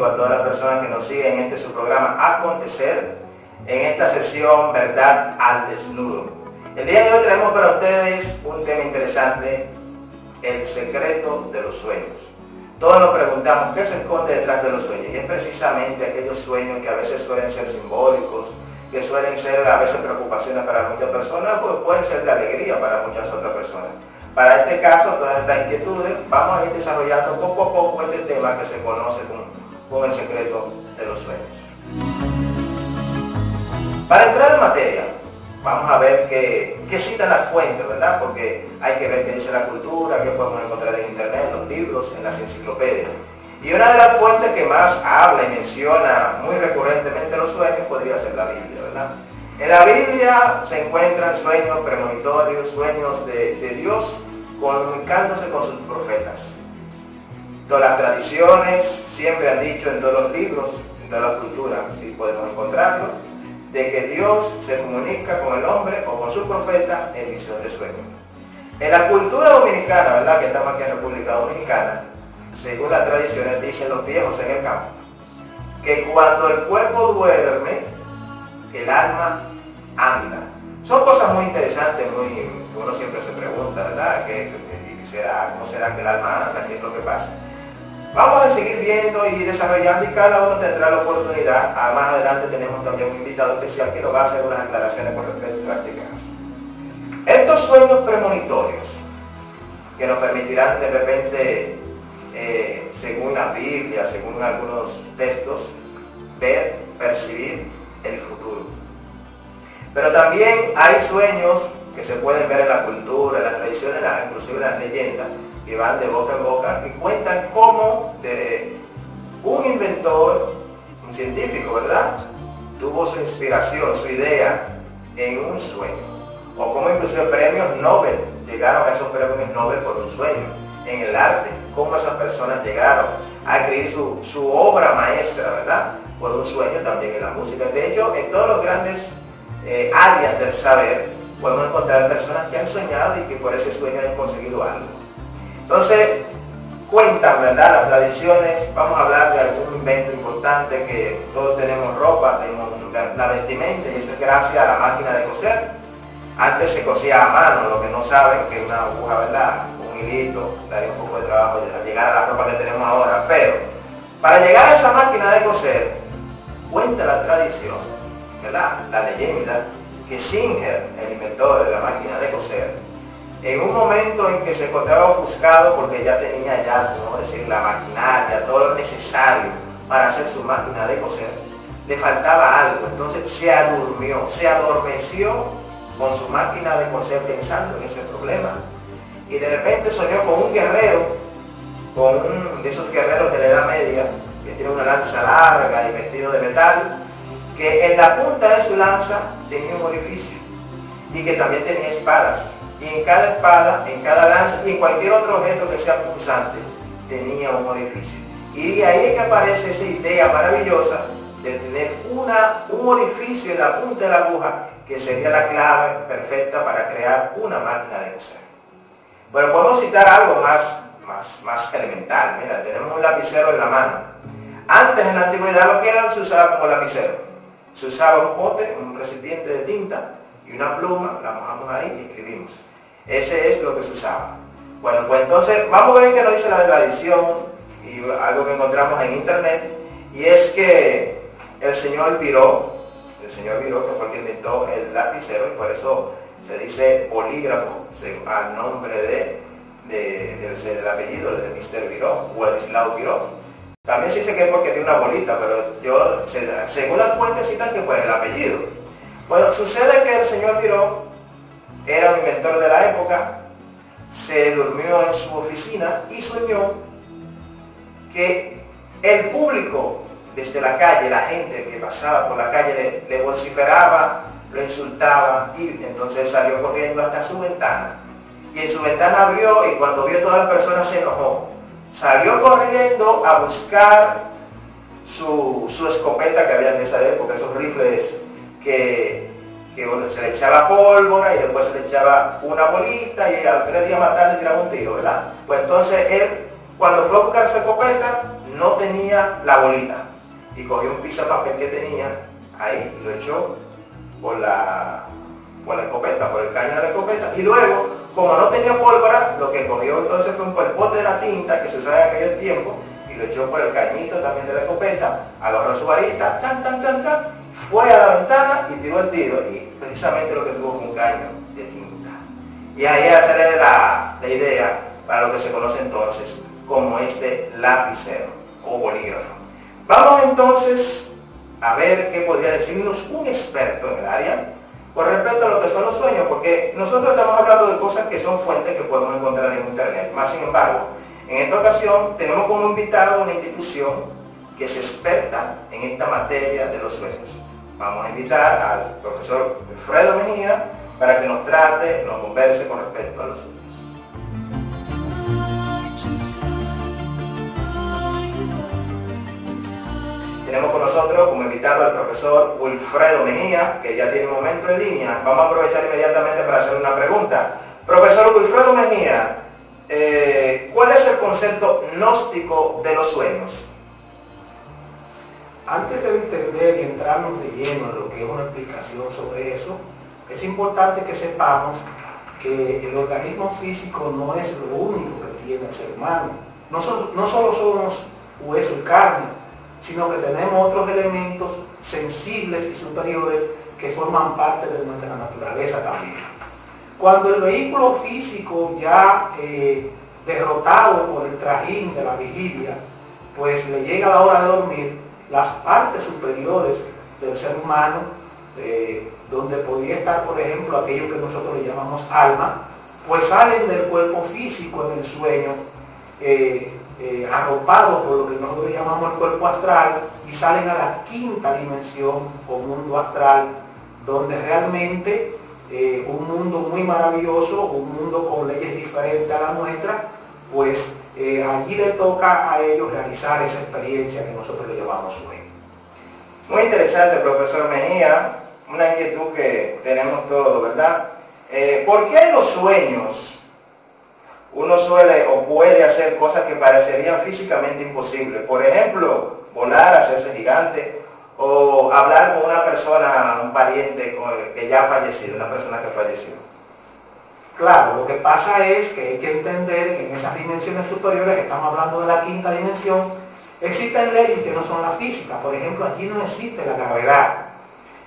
público, a todas las personas que nos siguen en su programa Acontecer, en esta sesión Verdad al Desnudo. El día de hoy traemos para ustedes un tema interesante, el secreto de los sueños. Todos nos preguntamos qué se esconde detrás de los sueños, y es precisamente aquellos sueños que a veces suelen ser simbólicos, que suelen ser a veces preocupaciones para muchas personas, pues pueden ser de alegría para muchas otras personas. Para este caso, todas estas inquietudes, vamos a ir desarrollando poco a poco este tema que se conoce con el secreto de los sueños. Para entrar en materia, vamos a ver qué citan las fuentes, ¿verdad? Porque hay que ver qué dice la cultura, qué podemos encontrar en internet, en los libros, en las enciclopedias. Y una de las fuentes que más habla y menciona muy recurrentemente los sueños podría ser la Biblia, ¿verdad? En la Biblia se encuentran sueños premonitorios, sueños de Dios comunicándose con sus profetas. Todas las tradiciones siempre han dicho en todos los libros, en todas las culturas, si podemos encontrarlo, de que Dios se comunica con el hombre o con su profeta en visión de sueño. En la cultura dominicana, ¿verdad?, que estamos aquí en República Dominicana, según las tradiciones, dicen los viejos en el campo, que cuando el cuerpo duerme, el alma anda. Son cosas muy interesantes, uno siempre se pregunta, ¿verdad?, ¿cómo será que el alma anda? ¿Qué es lo que pasa? Vamos a seguir viendo y desarrollando, y cada uno tendrá la oportunidad. Más adelante tenemos también un invitado especial que nos va a hacer unas aclaraciones con respecto a este caso. Estos sueños premonitorios que nos permitirán de repente, según la Biblia, según algunos textos, ver, percibir el futuro. Pero también hay sueños que se pueden ver en la cultura, en las tradiciones, inclusive en las leyendas, que van de boca en boca, que cuentan cómo de un inventor, un científico, ¿verdad?, tuvo su inspiración, su idea en un sueño. O cómo inclusive premios Nobel, llegaron a esos premios Nobel por un sueño. En el arte, cómo esas personas llegaron a escribir su obra maestra, ¿verdad?, por un sueño. También en la música. De hecho, en todos los grandes áreas del saber, podemos encontrar personas que han soñado y que por ese sueño han conseguido algo. Entonces, cuentan, ¿verdad?, las tradiciones. Vamos a hablar de algún invento importante, que todos tenemos ropa, tenemos la vestimenta, y eso es gracias a la máquina de coser. Antes se cosía a mano, lo que no saben que una aguja, ¿verdad?, un hilito, daría un poco de trabajo llegar a la ropa que tenemos ahora. Pero para llegar a esa máquina de coser, cuenta la tradición, ¿verdad?, la leyenda, que Singer, el inventor de la máquina de coser, en un momento en que se encontraba ofuscado porque ya tenía como decir, la maquinaria, todo lo necesario para hacer su máquina de coser, le faltaba algo. Entonces se adormeció con su máquina de coser pensando en ese problema, y de repente soñó con un guerrero, con un de esos guerreros de la Edad Media, que tiene una lanza larga y vestido de metal, que en la punta de su lanza tenía un orificio, y que también tenía espadas. Y en cada espada, en cada lanza y en cualquier otro objeto que sea punzante, tenía un orificio. Y de ahí es que aparece esa idea maravillosa de tener un orificio en la punta de la aguja, que sería la clave perfecta para crear una máquina de coser. Bueno, podemos citar algo más elemental. Mira, tenemos un lapicero en la mano. Antes, en la antigüedad, lo que se usaba como lapicero, se usaba un pote, un recipiente de tinta y una pluma, la mojamos ahí y escribimos. Ese es lo que se usaba. Bueno, pues entonces vamos a ver qué nos dice la tradición y algo que encontramos en internet, y es que el señor Viró, que fue el que inventó el lapicero, y por eso se dice bolígrafo, al nombre del apellido de Mr. Viró, Władysław Viró. También se dice que es porque tiene una bolita, pero según las fuentes citan que por el apellido. Bueno, sucede que el señor Viró era un inventor de la época, se durmió en su oficina y soñó que el público desde la calle, la gente que pasaba por la calle, le vociferaba, lo insultaba, y entonces salió corriendo hasta su ventana. Y en su ventana abrió, y cuando vio todas las personas se enojó. Salió corriendo a buscar su escopeta que había en esa época, esos rifles que bueno, se le echaba pólvora y después se le echaba una bolita, y al 3 días más tarde tiraba un tiro, ¿verdad? Pues entonces él, cuando fue a buscar su escopeta, no tenía la bolita y cogió un papel que tenía ahí y lo echó por la escopeta, por el caño de la escopeta, y luego, como no tenía pólvora, lo que cogió entonces fue un polpote de la tinta que se usaba en aquel tiempo y lo echó por el cañito también de la escopeta, agarró su varita, fue a la ventana y tiró el tiro, y precisamente lo que tuvo fue un caño de tinta. Y ahí hacer la idea para lo que se conoce entonces como este lapicero o bolígrafo. Vamos entonces a ver qué podría decirnos un experto en el área con respecto a lo que son los sueños, porque nosotros estamos hablando de cosas que son fuentes que podemos encontrar en internet. Más sin embargo, en esta ocasión tenemos como invitado una institución que es experta en esta materia de los sueños. Vamos a invitar al profesor Wilfredo Mejía para que nos trate, nos converse con respecto a los sueños. Tenemos con nosotros como invitado al profesor Wilfredo Mejía, que ya tiene un momento en línea. Vamos a aprovechar inmediatamente para hacer una pregunta. Profesor Wilfredo Mejía, ¿cuál es el concepto gnóstico de los sueños? Antes de entender y entrarnos de lleno en lo que es una explicación sobre eso, es importante que sepamos que el organismo físico no es lo único que tiene el ser humano. No solo somos hueso y carne, sino que tenemos otros elementos sensibles y superiores que forman parte de nuestra naturaleza también. Cuando el vehículo físico ya derrotado por el trajín de la vigilia, pues le llega la hora de dormir, las partes superiores del ser humano, donde podría estar, por ejemplo, aquello que nosotros le llamamos alma, pues salen del cuerpo físico en el sueño, arropados por lo que nosotros llamamos el cuerpo astral, y salen a la quinta dimensión o mundo astral, donde realmente un mundo muy maravilloso, un mundo con leyes diferentes a la nuestra, pues allí le toca a ellos realizar esa experiencia que nosotros le llamamos sueño. Muy interesante, profesor Mejía, una inquietud que tenemos todos, ¿verdad? ¿Por qué en los sueños uno suele o puede hacer cosas que parecerían físicamente imposibles? Por ejemplo, volar, hacerse gigante, o hablar con una persona, un pariente que ya ha fallecido, una persona que falleció. Claro, lo que pasa es que hay que entender que en esas dimensiones superiores, estamos hablando de la quinta dimensión, existen leyes que no son la física. Por ejemplo, aquí no existe la gravedad.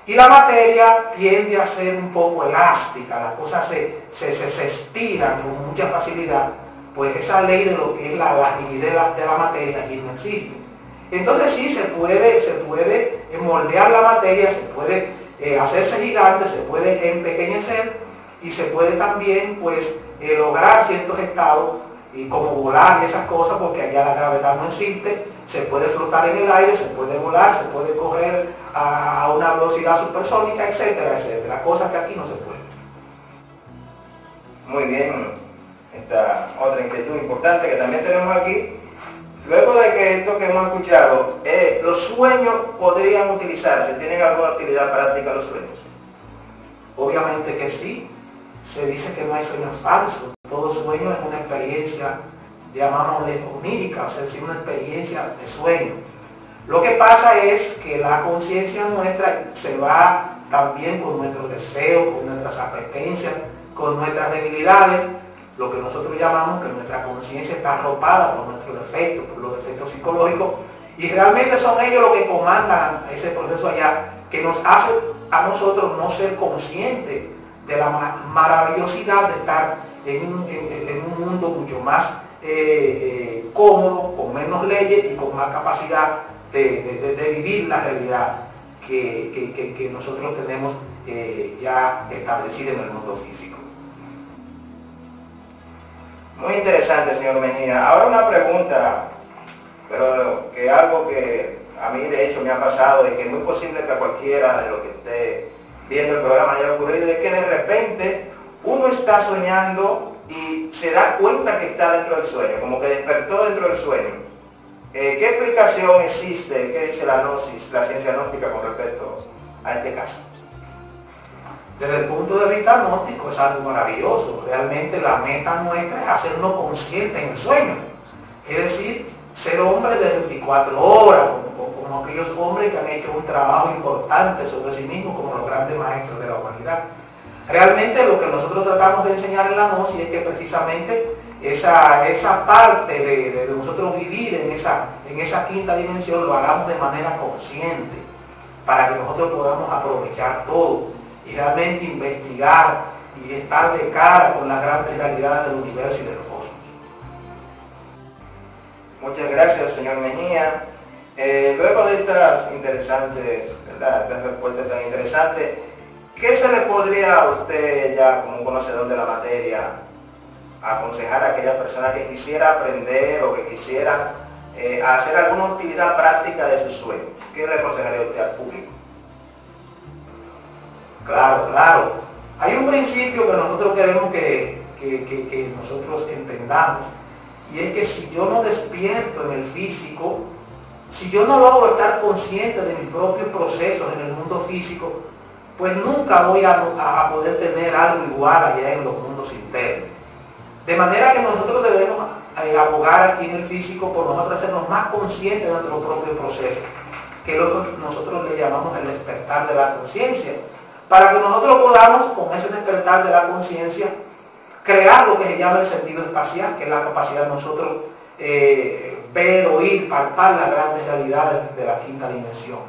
Y la materia tiende a ser un poco elástica, las cosas se estiran con mucha facilidad, pues esa ley de lo que es la rigidez de la materia aquí no existe. Entonces sí se puede moldear la materia, se puede hacerse gigante, se puede empequeñecer, y se puede también pues lograr ciertos estados, y como volar y esas cosas, porque allá la gravedad no existe. Se puede flotar en el aire, se puede volar, se puede correr a una velocidad supersónica, etcétera, etcétera, cosas que aquí no se pueden. Muy bien, esta otra inquietud importante que también tenemos aquí. Luego de que esto que hemos escuchado, ¿los sueños podrían utilizarse? ¿Tienen alguna utilidad práctica los sueños? Obviamente que sí. Se dice que no hay sueños falsos. Todo sueño es una experiencia, llamámosle onírica, o sea, es una experiencia de sueño. Lo que pasa es que la conciencia nuestra se va también con nuestros deseos, con nuestras apetencias, con nuestras debilidades, lo que nosotros llamamos que nuestra conciencia está arropada por nuestros defectos, por los defectos psicológicos, y realmente son ellos los que comandan ese proceso allá, que nos hace a nosotros no ser conscientes de la maravillosidad de estar en un mundo mucho más cómodo, con menos leyes y con más capacidad de vivir la realidad que nosotros tenemos ya establecida en el mundo físico. Muy interesante, señor Mejía. Ahora una pregunta, pero que algo que a mí de hecho me ha pasado y que es muy posible que a cualquiera de los que esté viendo el programa haya ocurrido, es que de repente uno está soñando y se da cuenta que está dentro del sueño, como que despertó dentro del sueño. ¿Qué explicación existe, qué dice la gnosis, la ciencia gnóstica con respecto a este caso? Desde el punto de vista gnóstico es algo maravilloso. Realmente la meta nuestra es hacernos conscientes en el sueño. Es decir, ser hombres de 24 horas, como aquellos hombres que han hecho un trabajo importante sobre sí mismos, como los grandes maestros de la humanidad. Realmente lo que nosotros tratamos de enseñar en la Gnosis es que precisamente esa parte de nosotros vivir en esa quinta dimensión lo hagamos de manera consciente, para que nosotros podamos aprovechar todo y realmente investigar y estar de cara con las grandes realidades del universo y del cosmos. Muchas gracias, señor Mejía. Luego de estas interesantes, ¿verdad?, estas respuestas tan interesantes, ¿qué se le podría a usted, ya como un conocedor de la materia, aconsejar a aquellas personas que quisieran aprender o que quisieran hacer alguna utilidad práctica de sus sueños? ¿Qué le aconsejaría usted al público? Claro. Hay un principio que nosotros queremos que nosotros entendamos, y es que si yo no despierto en el físico, si yo no logro estar consciente de mis propios procesos en el mundo físico, pues nunca voy a poder tener algo igual allá en los mundos internos. De manera que nosotros debemos abogar aquí en el físico por nosotros hacernos más conscientes de nuestro propio proceso, que es lo que nosotros le llamamos el despertar de la conciencia, para que nosotros podamos, con ese despertar de la conciencia, crear lo que se llama el sentido espacial, que es la capacidad de nosotros ver, oír, palpar las grandes realidades de la quinta dimensión.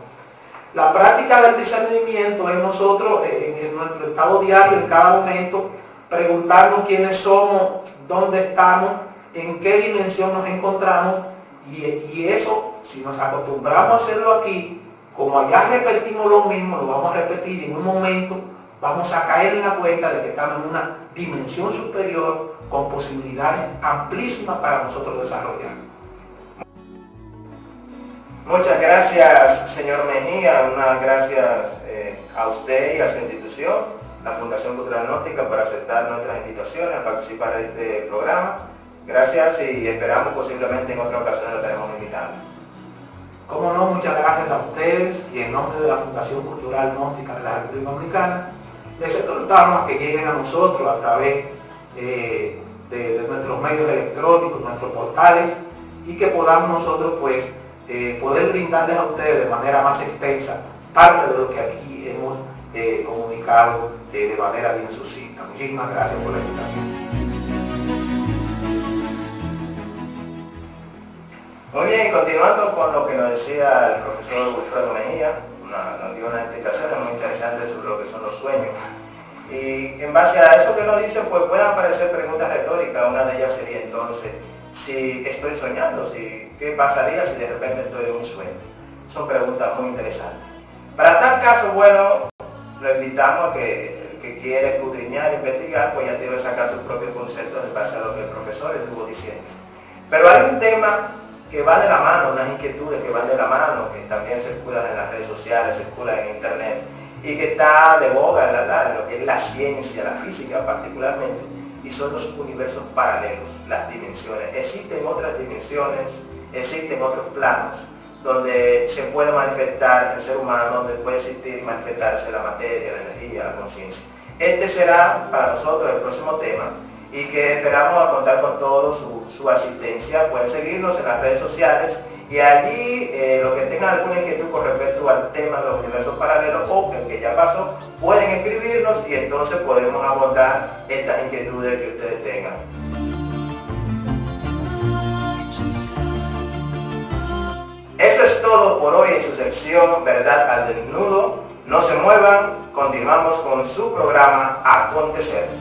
La práctica del discernimiento es nosotros, en nuestro estado diario, en cada momento, preguntarnos quiénes somos, dónde estamos, en qué dimensión nos encontramos, y eso, si nos acostumbramos a hacerlo aquí, como allá repetimos lo mismo, lo vamos a repetir, y en un momento vamos a caer en la cuenta de que estamos en una dimensión superior con posibilidades amplísimas para nosotros desarrollar. Muchas gracias, señor Mejía. Unas gracias a usted y a su institución, la Fundación Cultural Gnóstica, por aceptar nuestras invitaciones a participar en este programa. Gracias, y esperamos posiblemente en otra ocasión lo tenemos invitado. Como no, muchas gracias a ustedes, y en nombre de la Fundación Cultural Gnóstica de la República Dominicana, les exhortamos a que lleguen a nosotros a través de nuestros medios electrónicos, nuestros portales, y que podamos nosotros pues poder brindarles a ustedes de manera más extensa parte de lo que aquí hemos comunicado de manera bien sucinta. Muchísimas gracias por la invitación. Muy bien, continuando con lo que nos decía el profesor Wilfredo Mejía, nos dio unas explicaciones muy interesantes sobre lo que son los sueños. Y en base a eso que nos dice, pues pueden aparecer preguntas retóricas. Una de ellas sería entonces, si estoy soñando, ¿qué pasaría si de repente estoy en un sueño? Son preguntas muy interesantes. Para tal caso, bueno, lo invitamos a que el que quiere escudriñar, investigar, pues ya debe sacar sus propios conceptos en base a lo que el profesor estuvo diciendo. Pero hay un tema que va de la mano, unas inquietudes que van de la mano, que también circulan en las redes sociales, circulan en internet, y que está de boga en lo que es la ciencia, la física particularmente, y son los universos paralelos, las dimensiones. Existen otras dimensiones, existen otros planos, donde se puede manifestar el ser humano, donde puede existir y manifestarse la materia, la energía, la conciencia. Este será para nosotros el próximo tema, y que esperamos a contar con toda su asistencia. Pueden seguirnos en las redes sociales, y allí los que tengan alguna inquietud con respecto al tema de los universos paralelos o el que ya pasó, pueden escribirnos, y entonces podemos abordar estas inquietudes que ustedes tengan. Eso es todo por hoy en su sección Verdad al Desnudo. No se muevan, continuamos con su programa Acontecer.